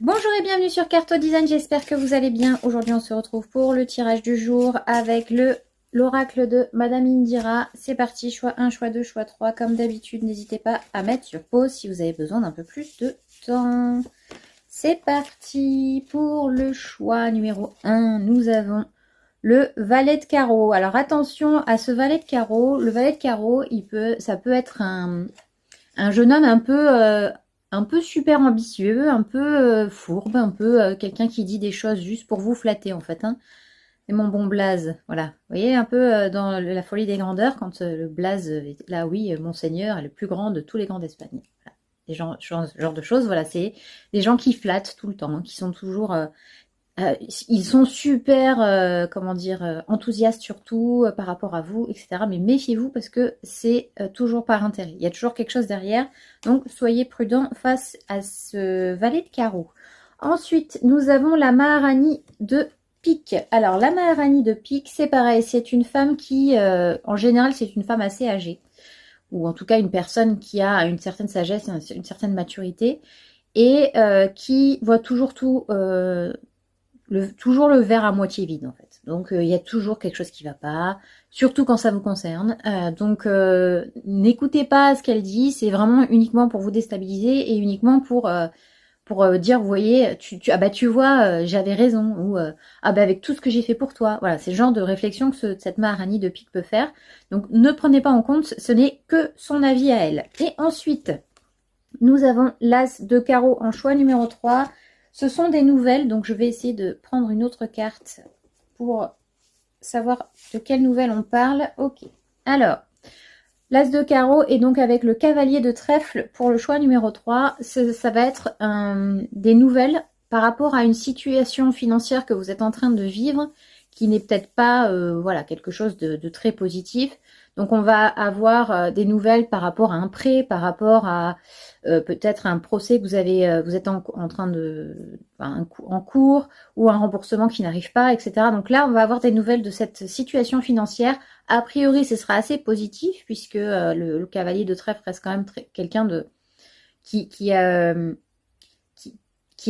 Bonjour et bienvenue sur Carto Design, j'espère que vous allez bien. Aujourd'hui on se retrouve pour le tirage du jour avec l'oracle de Madame Indira. C'est parti, choix 1, choix 2, choix 3. Comme d'habitude, n'hésitez pas à mettre sur pause si vous avez besoin d'un peu plus de temps. C'est parti pour le choix numéro 1. Nous avons le valet de carreau. Alors attention à ce valet de carreau. Le valet de carreau, ça peut être un jeune homme un peu super ambitieux, un peu fourbe, un peu quelqu'un qui dit des choses juste pour vous flatter en fait. Hein. C'est mon bon blaze, voilà. Vous voyez, un peu dans la folie des grandeurs, quand le blaze est là, oui, monseigneur est le plus grand de tous les grands d'Espagne. Voilà. Des gens, ce genre de choses, voilà, c'est des gens qui flattent tout le temps, hein, qui sont toujours... ils sont super, comment dire, enthousiastes surtout par rapport à vous, etc. Mais méfiez-vous parce que c'est toujours par intérêt. Il y a toujours quelque chose derrière. Donc, soyez prudents face à ce valet de carreau. Ensuite, nous avons la Maharani de pique. Alors, la Maharani de pique, c'est pareil. C'est une femme qui, en général, c'est une femme assez âgée. Ou en tout cas, une personne qui a une certaine sagesse, une certaine maturité. Et qui voit toujours tout... toujours le verre à moitié vide en fait. Donc il y a toujours quelque chose qui va pas, surtout quand ça vous concerne. Donc n'écoutez pas ce qu'elle dit, c'est vraiment uniquement pour vous déstabiliser et uniquement pour dire, vous voyez, tu vois, j'avais raison, ou ah bah avec tout ce que j'ai fait pour toi. Voilà, c'est le genre de réflexion que cette Maharani de pique peut faire. Donc ne prenez pas en compte, ce n'est que son avis à elle. Et ensuite, nous avons l'As de carreau en choix numéro 3. Ce sont des nouvelles, donc je vais essayer de prendre une autre carte pour savoir de quelles nouvelles on parle. Ok, alors, l'As de carreau est donc avec le cavalier de trèfle pour le choix numéro 3. Ça va être des nouvelles par rapport à une situation financière que vous êtes en train de vivre qui n'est peut-être pas voilà, quelque chose de très positif. Donc on va avoir des nouvelles par rapport à un prêt, par rapport à peut-être un procès que vous êtes en train de en cours, ou un remboursement qui n'arrive pas, etc. Donc là, on va avoir des nouvelles de cette situation financière. A priori, ce sera assez positif puisque le cavalier de trèfle reste quand même quelqu'un de qui est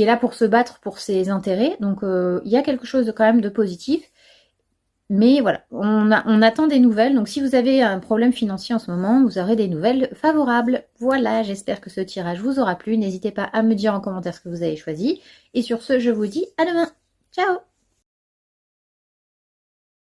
là pour se battre pour ses intérêts. Donc il y a quelque chose de quand même de positif. Mais voilà, on attend des nouvelles. Donc si vous avez un problème financier en ce moment, vous aurez des nouvelles favorables. Voilà, j'espère que ce tirage vous aura plu. N'hésitez pas à me dire en commentaire ce que vous avez choisi. Et sur ce, je vous dis à demain. Ciao!